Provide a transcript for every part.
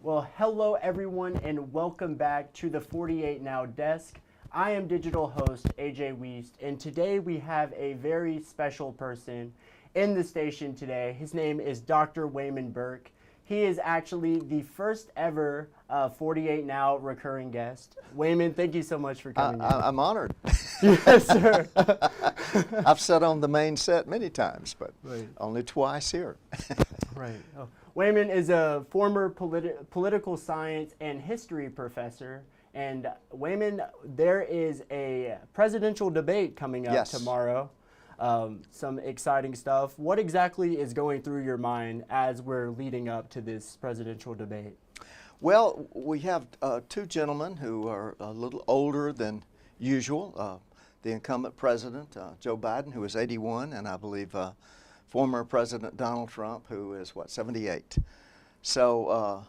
Well, hello everyone and welcome back to the 48 Now desk. I am digital host AJ Wiest, and today we have a very special person in the station today. His name is Dr. Waymon Burke. He is actually the first ever 48 Now recurring guest. Waymon, thank you so much for coming in. I'm honored. Yes, sir. I've sat on the main set many times, but Right. only twice here. Right. Oh. Waymon is a former political science and history professor. And Waymon, there is a presidential debate coming up Yes. tomorrow. Some exciting stuff. What exactly is going through your mind as we're leading up to this presidential debate? Well, we have two gentlemen who are a little older than usual. The incumbent president, Joe Biden, who is 81, and I believe former President Donald Trump, who is, 78. So,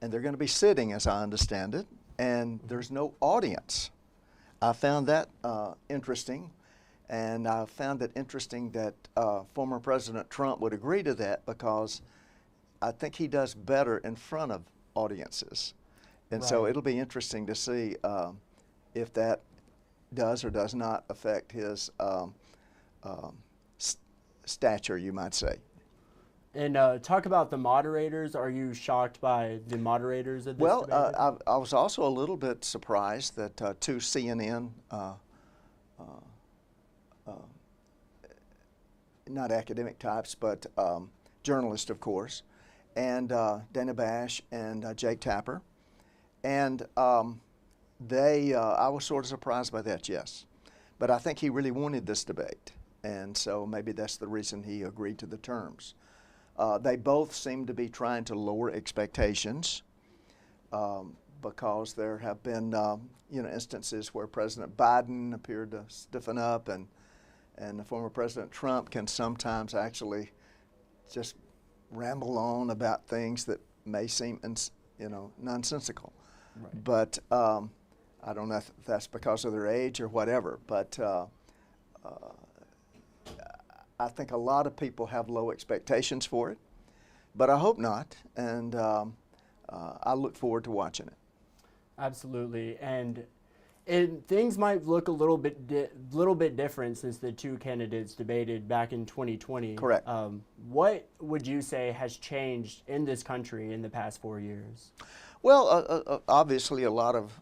and they're going to be sitting, as I understand it, and there's no audience. I found that interesting, and I found it interesting that former President Trump would agree to that because I think he does better in front of audiences. And so Right. it'll be interesting to see if that does or does not affect his stature, you might say. And talk about the moderators. Are you shocked by the moderators of this Well, debate? I was also a little bit surprised that two CNN, not academic types, but journalists, of course, and Dana Bash and Jake Tapper, and I was sort of surprised by that, yes. But I think he really wanted this debate, and so maybe that's the reason he agreed to the terms. They both seem to be trying to lower expectations because there have been instances where President Biden appeared to stiffen up, and the former President Trump can sometimes actually just ramble on about things that may seem nonsensical. Right. But I don't know if that's because of their age or whatever, but I think a lot of people have low expectations for it, but I hope not, and I look forward to watching it. Absolutely, and things might look a little bit different since the two candidates debated back in 2020. Correct. What would you say has changed in this country in the past 4 years? Well, obviously a lot of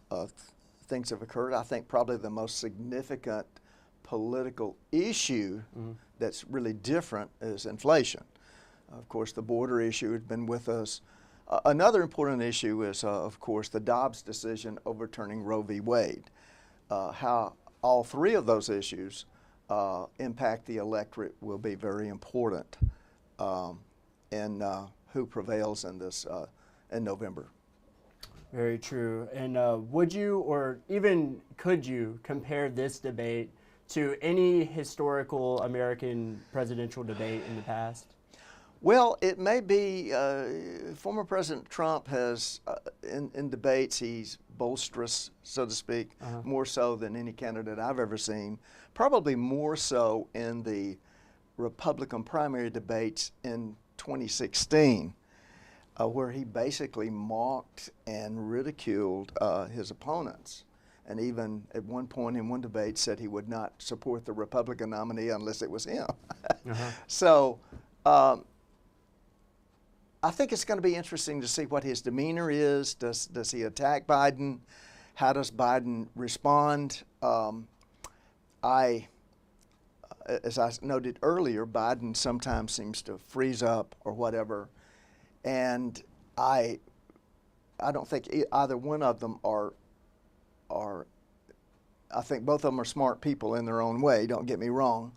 things have occurred. I think probably the most significant political issue that's really different is inflation. Of course, the border issue has been with us. Another important issue is, of course, the Dobbs decision overturning Roe v. Wade. How all three of those issues impact the electorate will be very important in who prevails in this in November. Very true. And would you, or even could you, compare this debate to any historical American presidential debate in the past? Well, it may be. Former President Trump has, in debates, he's boisterous, so to speak, more so than any candidate I've ever seen. Probably more so in the Republican primary debates in 2016, where he basically mocked and ridiculed his opponents. And even at one point in one debate said he would not support the Republican nominee unless it was him. So I think it's going to be interesting to see what his demeanor is. Does he attack Biden? How does Biden respond? As I noted earlier, Biden sometimes seems to freeze up or whatever, and I don't think either one of them are. I think both of them are smart people in their own way. Don't get me wrong.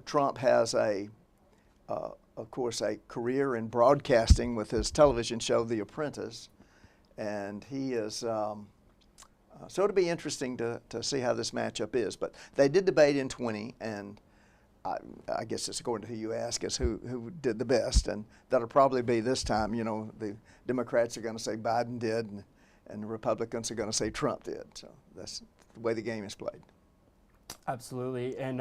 Trump has of course, a career in broadcasting with his television show, The Apprentice, and he is, so it'll be interesting to see how this matchup is. But they did debate in 20, and I guess it's according to who you ask is who did the best, and that'll probably be this time. The Democrats are going to say Biden did, and the Republicans are going to say Trump did. So that's the way the game is played. Absolutely. And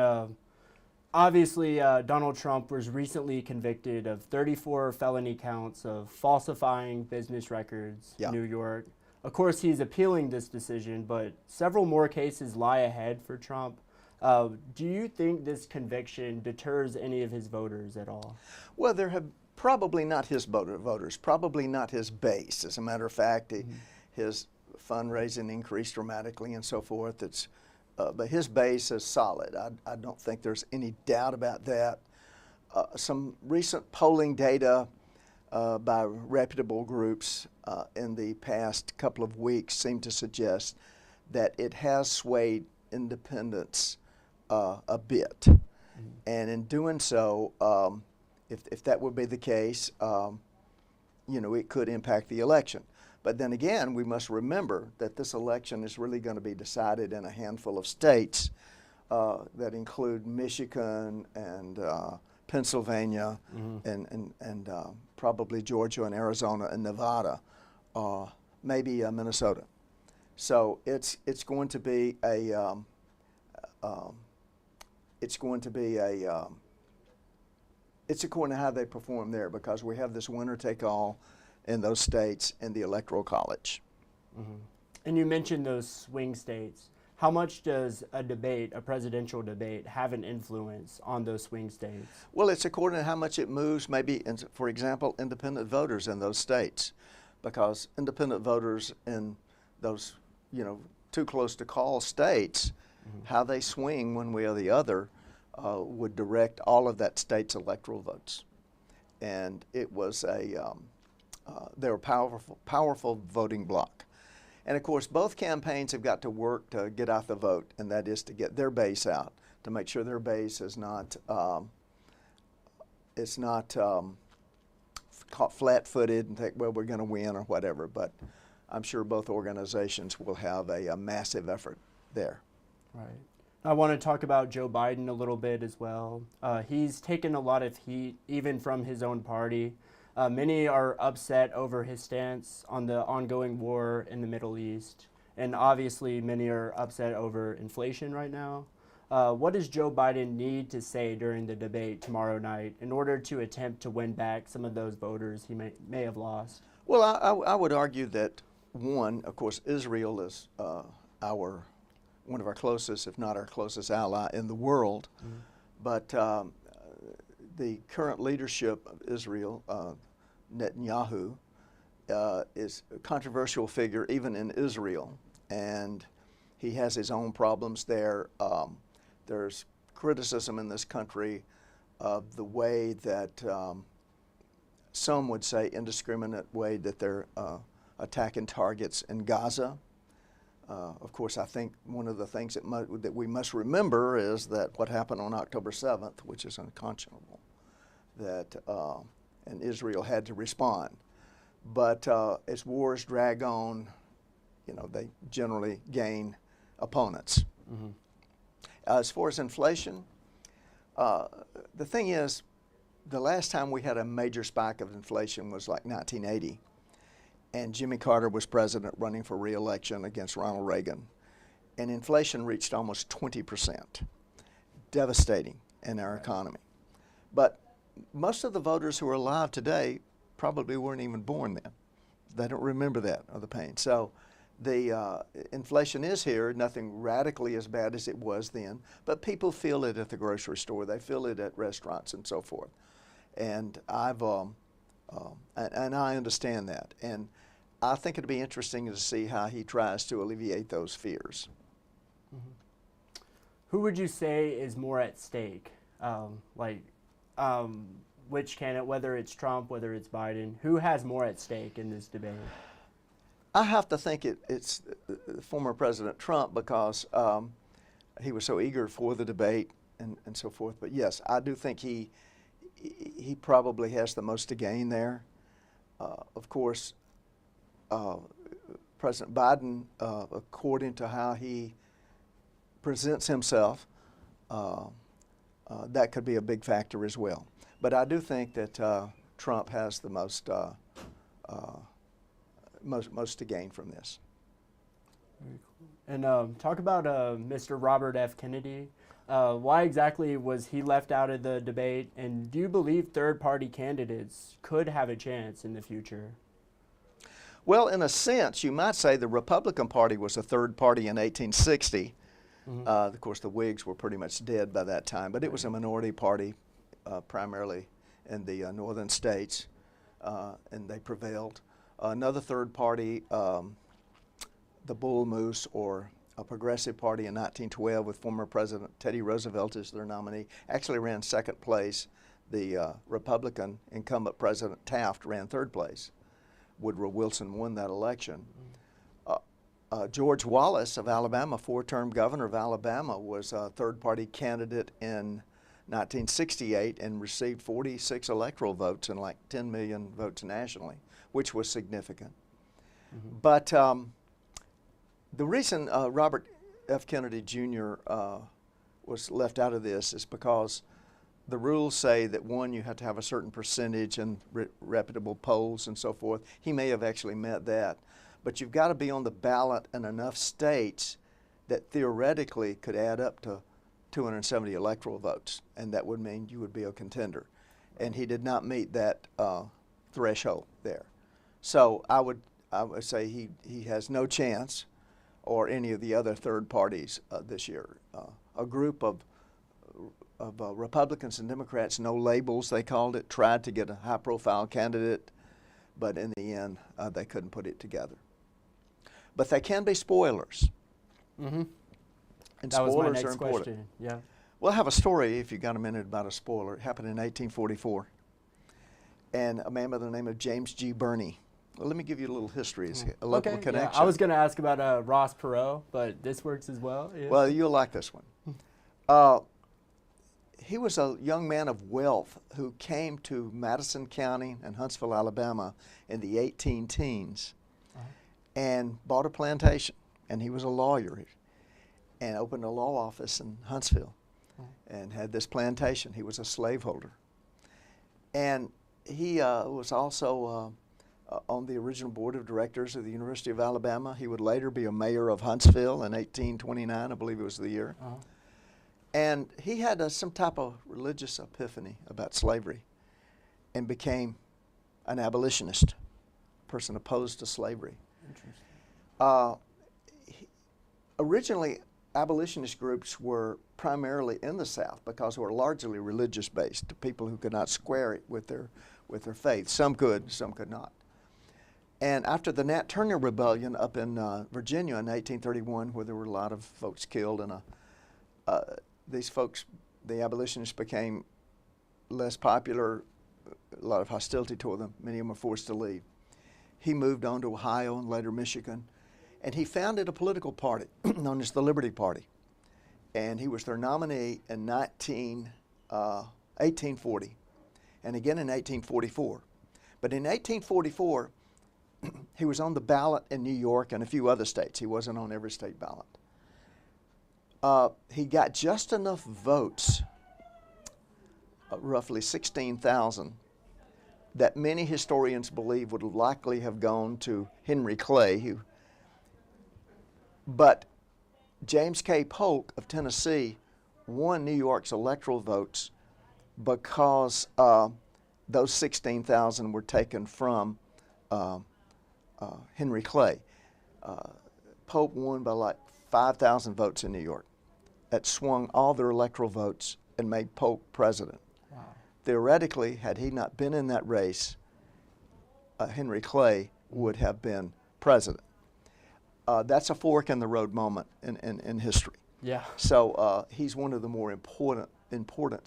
Obviously, Donald Trump was recently convicted of 34 felony counts of falsifying business records Yeah. in New York. Of course, he's appealing this decision, but several more cases lie ahead for Trump. Do you think this conviction deters any of his voters at all? Well, there have probably not his voters, probably not his base. As a matter of fact, his fundraising increased dramatically and so forth. But his base is solid. I don't think there's any doubt about that. Some recent polling data by reputable groups in the past couple of weeks seem to suggest that it has swayed independents a bit. And in doing so, if that would be the case, it could impact the election. But then again, we must remember that this election is really going to be decided in a handful of states that include Michigan and Pennsylvania and probably Georgia and Arizona and Nevada, maybe Minnesota. So it's going to be it's according to how they perform there, because we have this winner take all in those states in the Electoral College. And you mentioned those swing states. How much does a presidential debate, have an influence on those swing states? Well, it's according to how much it moves, maybe, for example, independent voters in those states, because independent voters in those, too close to call states, how they swing one way or the other would direct all of that state's electoral votes. And it was they were powerful voting bloc. And of course, both campaigns have got to work to get out the vote, and that is to get their base out, to make sure their base is not caught flat-footed and think, well, we're going to win or whatever. But I'm sure both organizations will have a massive effort there. Right. I want to talk about Joe Biden a little bit as well. He's taken a lot of heat, even from his own party. Many are upset over his stance on the ongoing war in the Middle East. And obviously, many are upset over inflation right now. What does Joe Biden need to say during the debate tomorrow night in order to attempt to win back some of those voters he may have lost? Well, I would argue that, one, of course, Israel is one of our closest, if not our closest ally in the world. But the current leadership of Israel, Netanyahu, is a controversial figure even in Israel, and he has his own problems there. There's criticism in this country of the way that some would say indiscriminate way that they're attacking targets in Gaza. Of course, I think one of the things that we must remember is that what happened on October 7th, which is unconscionable, that and Israel had to respond. But as wars drag on, they generally gain opponents. As far as inflation, the thing is, the last time we had a major spike of inflation was like 1980. And Jimmy Carter was president running for re-election against Ronald Reagan. And inflation reached almost 20%, devastating in our economy. But most of the voters who are alive today probably weren't even born then. They don't remember that or the pain. So the inflation is here, nothing radically as bad as it was then, but people feel it at the grocery store. They feel it at restaurants and so forth. And I understand that. And I think it'd be interesting to see how he tries to alleviate those fears. Who would you say is more at stake? Which candidate, whether it's Trump, whether it's Biden, who has more at stake in this debate? I have to think it's former President Trump, because he was so eager for the debate and so forth. But yes, I do think he probably has the most to gain there. Of course, President Biden, according to how he presents himself, that could be a big factor as well. But I do think that Trump has the most to gain from this. Very cool. And talk about Mr. Robert F. Kennedy. Why exactly was he left out of the debate? And do you believe third-party candidates could have a chance in the future? Well, in a sense, you might say the Republican Party was a third party in 1860. Of course, the Whigs were pretty much dead by that time, but it was a minority party, primarily in the northern states, and they prevailed. Another third party, the Bull Moose, or a progressive party in 1912 with former President Teddy Roosevelt as their nominee, actually ran second place. The Republican incumbent President Taft ran third place. Woodrow Wilson won that election. George Wallace of Alabama, four-term governor of Alabama, was a third-party candidate in 1968 and received 46 electoral votes and like 10 million votes nationally, which was significant. But the reason Robert F. Kennedy Jr. Was left out of this is because the rules say that, one, you have to have a certain percentage in reputable polls and so forth. He may have actually met that. But you've got to be on the ballot in enough states that theoretically could add up to 270 electoral votes, and that would mean you would be a contender. And he did not meet that threshold there. So I would say he has no chance, or any of the other third parties this year. A group of Republicans and Democrats, no labels they called it, tried to get a high-profile candidate, but in the end they couldn't put it together. But they can be spoilers. And That was my spoilers next are important. question. Yeah. Well, I have a story, if you got a minute, about a spoiler. It happened in 1844. And a man by the name of James G. Birney. Well, let me give you a little history, a local Okay, connection. yeah. I was going to ask about Ross Perot, but this works as well. Yeah. Well, you'll like this one. He was a young man of wealth who came to Madison County and Huntsville, Alabama in the 18 teens and bought a plantation. And he was a lawyer and opened a law office in Huntsville and had this plantation. He was a slaveholder. And he was also on the original board of directors of the University of Alabama. He would later be a mayor of Huntsville in 1829, I believe it was the year. And he had some type of religious epiphany about slavery and became an abolitionist, a person opposed to slavery. Interesting. Originally, abolitionist groups were primarily in the South because they were largely religious-based, people who could not square it with their faith. Some could, some could not. And after the Nat Turner Rebellion up in Virginia in 1831, where there were a lot of folks killed, and these folks, the abolitionists, became less popular, a lot of hostility toward them. Many of them were forced to leave. He moved on to Ohio and later Michigan, and he founded a political party known as the Liberty Party. And he was their nominee in 1840 and again in 1844. But in 1844, he was on the ballot in New York and a few other states. He wasn't on every state ballot. He got just enough votes, roughly 16,000, that many historians believe would likely have gone to Henry Clay. But James K. Polk of Tennessee won New York's electoral votes because those 16,000 were taken from Henry Clay. Polk won by like 5,000 votes in New York. That swung all their electoral votes and made Polk president. Wow. Theoretically, had he not been in that race, Henry Clay would have been president. That's a fork in the road moment in history. Yeah. So he's one of the more important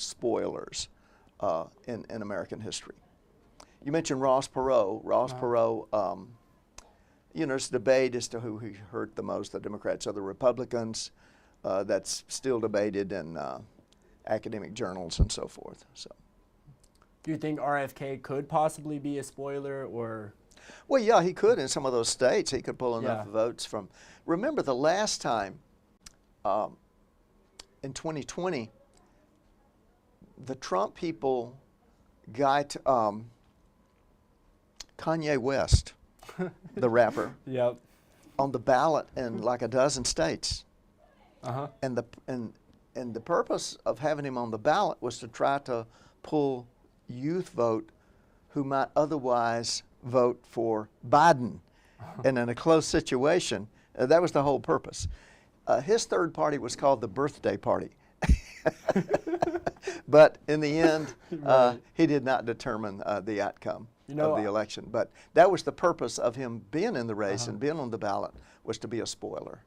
spoilers in American history. You mentioned Ross Perot. Ross Perot, there's debate as to who he hurt the most, the Democrats or the Republicans. That's still debated in academic journals and so forth. So, do you think RFK could possibly be a spoiler, or? Well, yeah, he could in some of those states. He could pull enough votes from. Remember the last time in 2020, the Trump people got Kanye West, the rapper, on the ballot in like a dozen states. And and the purpose of having him on the ballot was to try to pull youth vote who might otherwise vote for Biden. And in a close situation, that was the whole purpose. His third party was called the birthday party. But in the end, he did not determine the outcome of the election. But that was the purpose of him being in the race and being on the ballot, was to be a spoiler.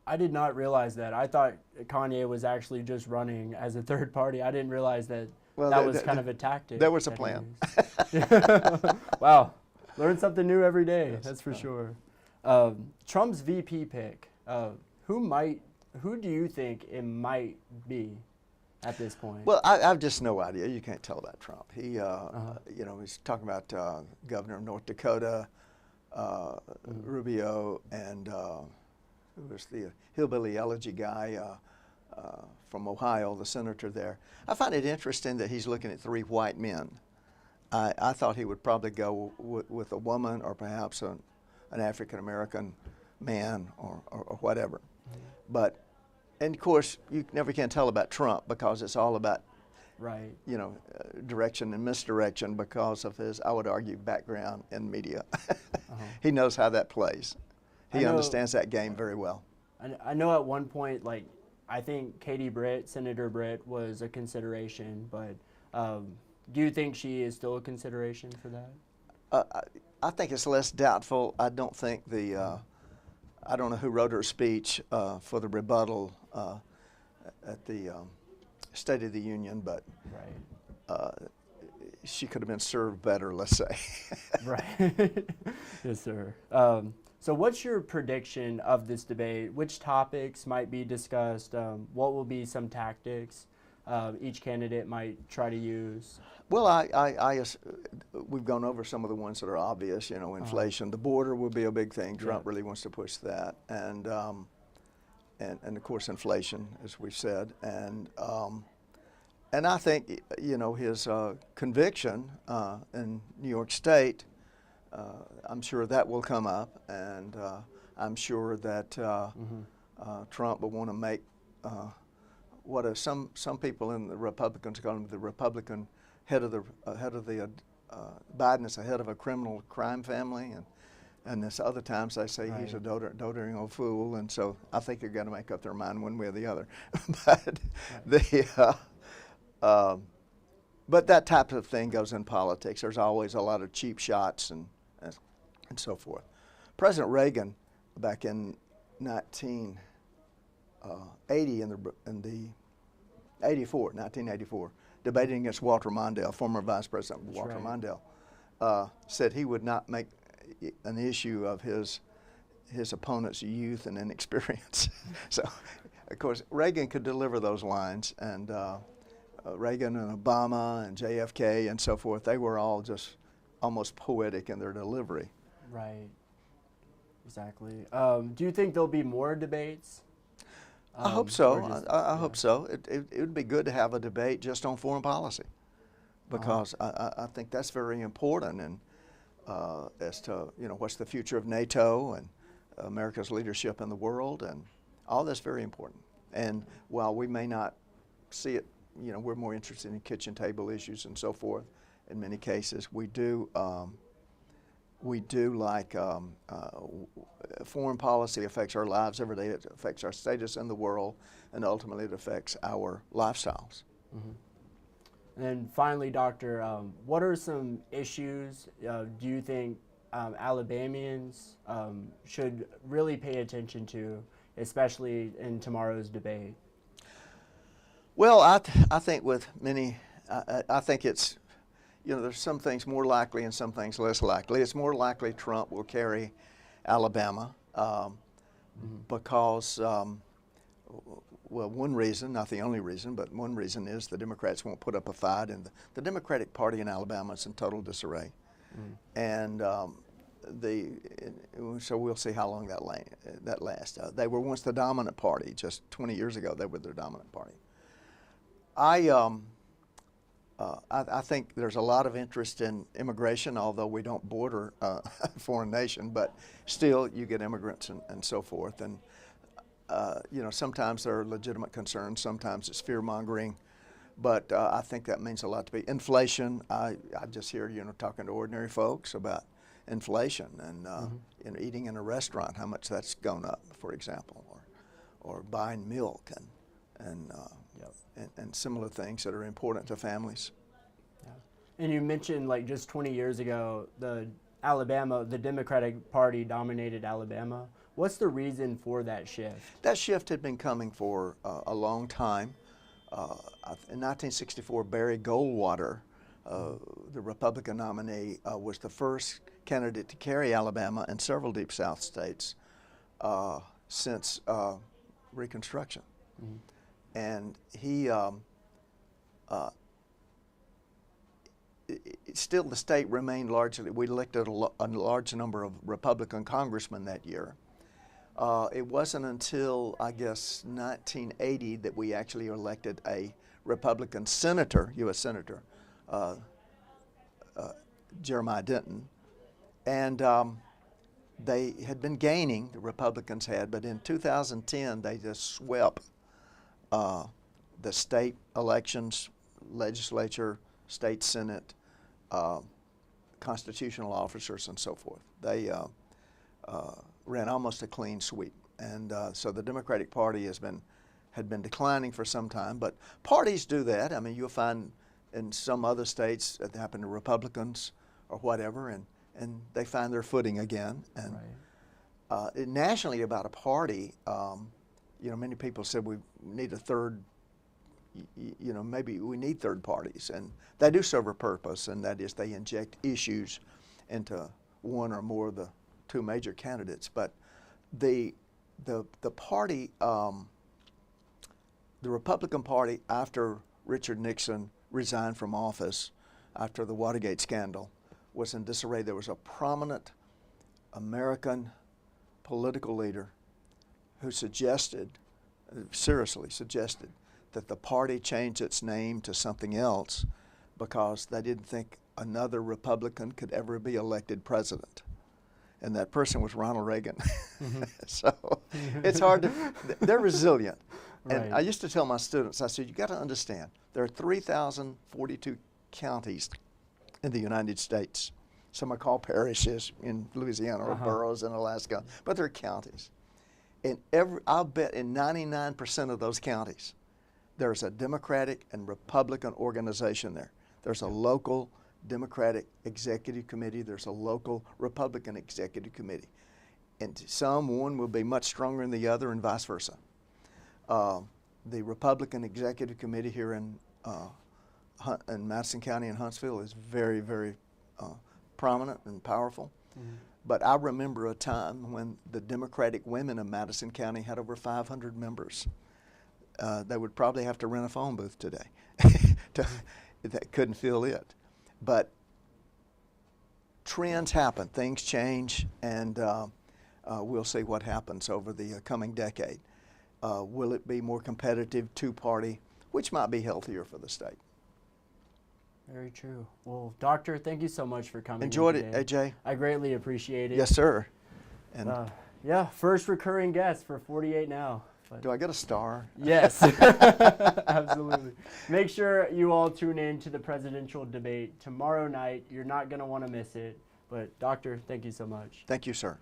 I did not realize that. I thought Kanye was actually just running as a third party. I didn't realize that that was kind of a tactic. There was a plan. Wow. Learn something new every day, yes, that's for sure. Trump's VP pick, who do you think it might be at this point? Well, I have just no idea. You can't tell about Trump. He, you know, he's talking about governor of North Dakota, Rubio, and who was the hillbilly elegy guy from Ohio, the senator there. I find it interesting that he's looking at 3 white men. I thought he would probably go with a woman, or perhaps an African-American man, or whatever. But, and of course, you never can tell about Trump, because it's all about, right, you know, direction and misdirection because of his, I would argue, background in media. He knows how that plays. He understands that game very well. I know at one point, like, I think Katie Britt, Senator Britt, was a consideration, but do you think she is still a consideration for that? I think it's less doubtful. I don't think I don't know who wrote her speech for the rebuttal at the State of the Union, but she could have been served better, let's say. Right. Yes, sir. So what's your prediction of this debate? Which topics might be discussed? What will be some tactics each candidate might try to use? Well, we've gone over some of the ones that are obvious. You know, inflation, the border will be a big thing. Trump really wants to push that, and of course inflation, as we've said, and I think, you know, his conviction in New York State. I'm sure that will come up, and I'm sure that Trump will want to make what some people in the Republicans call him the Republican head of the Biden is the head of a criminal crime family, and this other times they say he's a doting old fool, and so I think they're going to make up their mind one way or the other. But that type of thing goes in politics. There's always a lot of cheap shots and so forth. President Reagan, back in 1984, debating against Walter Mondale, former Vice President Walter Mondale, said he would not make an issue of his opponent's youth and inexperience. So, of course, Reagan could deliver those lines, and Reagan and Obama and JFK and so forth, they were all just almost poetic in their delivery. Right. Exactly. Do you think there'll be more debates? I hope so. I hope so. It would be good to have a debate just on foreign policy, because I think that's very important, and as to, you know, what's the future of NATO and America's leadership in the world, and all that's very important. And while we may not see it, you know, we're more interested in kitchen table issues and so forth. In many cases, we do like foreign policy affects our lives every day. It affects our status in the world, and ultimately it affects our lifestyles. And then finally, Doctor, what are some issues do you think Alabamians should really pay attention to, especially in tomorrow's debate? Well, I think with many, I think it's, you know, there's some things more likely and some things less likely. It's more likely Trump will carry Alabama because, well, one reason, not the only reason, but one reason is the Democrats won't put up a fight, and the Democratic Party in Alabama is in total disarray. And so we'll see how long that lasts. They were once the dominant party. Just 20 years ago, they were the dominant party. I think there's a lot of interest in immigration, although we don't border a foreign nation, but still you get immigrants and so forth. And you know, sometimes there are legitimate concerns, sometimes it's fear-mongering, but I think that means a lot to me. Inflation, I just hear, you know, talking to ordinary folks about inflation and you know, eating in a restaurant, how much that's gone up, for example, or buying milk and similar things that are important to families. Yeah. And you mentioned, like, just 20 years ago, the Democratic Party dominated Alabama. What's the reason for that shift? That shift had been coming for a long time. In 1964, Barry Goldwater, the Republican nominee, was the first candidate to carry Alabama and several Deep South states since Reconstruction. Mm-hmm. And he, still the state remained largely, we elected a large number of Republican congressmen that year. It wasn't until, I guess, 1980 that we actually elected a Republican senator, U.S. Senator, Jeremiah Denton. And they had been gaining, the Republicans had, but in 2010 they just swept the state elections, legislature, state senate, constitutional officers, and so forth. They ran almost a clean sweep, and so the Democratic Party had been declining for some time. But parties do that. I mean, you'll find in some other states that happen to Republicans or whatever, and they find their footing again. And right. Nationally, about a party, you know, many people said we need a third. You know, maybe we need third parties, and they do serve a purpose, and that is they inject issues into one or more of the two major candidates. But the party, the Republican Party, after Richard Nixon resigned from office after the Watergate scandal, was in disarray. There was a prominent American political leader who seriously suggested, that the party change its name to something else because they didn't think another Republican could ever be elected president. And that person was Ronald Reagan. Mm-hmm. So it's hard to, they're resilient. Right. And I used to tell my students, I said, you got to understand, there are 3,042 counties in the United States. Some are called parishes in Louisiana or boroughs in Alaska, but they're counties. And I'll bet in 99% of those counties, there's a Democratic and Republican organization there. There's a local Democratic executive committee. There's a local Republican executive committee. And one will be much stronger than the other and vice versa. The Republican executive committee here in Madison County and Huntsville is very, very prominent and powerful. Mm-hmm. But I remember a time when the Democratic women of Madison County had over 500 members. They would probably have to rent a phone booth today. That couldn't fill it. But trends happen, things change, and we'll see what happens over the coming decade. Will it be more competitive, two-party, which might be healthier for the state? Very true. Well, Doctor, thank you so much for coming. Enjoyed it, AJ. I greatly appreciate it. Yes, sir. And yeah, first recurring guest for 48 Now. Do I get a star? Yes, absolutely. Make sure you all tune in to the presidential debate tomorrow night. You're not going to want to miss it. But, Doctor, thank you so much. Thank you, sir.